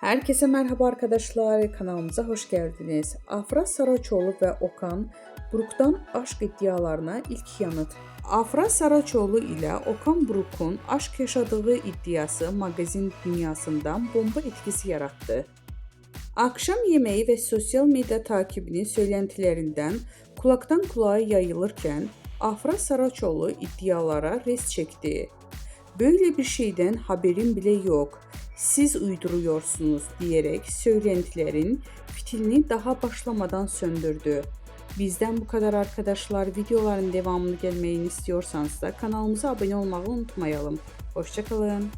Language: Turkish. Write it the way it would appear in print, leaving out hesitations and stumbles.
Herkese merhaba arkadaşlar, kanalımıza hoş geldiniz. Afra Saraçoğlu ve Okan Buruk'tan aşk iddialarına ilk yanıt. Afra Saraçoğlu ile Okan Buruk'un aşk yaşadığı iddiası magazin dünyasından bomba etkisi yarattı. Akşam yemeği ve sosyal medya takibinin söylentilerinden kulaktan kulağa yayılırken Afra Saraçoğlu iddialara res çekti. "Böyle bir şeyden haberim bile yok. Siz uyduruyorsunuz" diyerek söylentilerin fitilini daha başlamadan söndürdü. Bizden bu kadar arkadaşlar. Videoların devamını gelmesini istiyorsanız da kanalımıza abone olmayı unutmayalım. Hoşça kalın.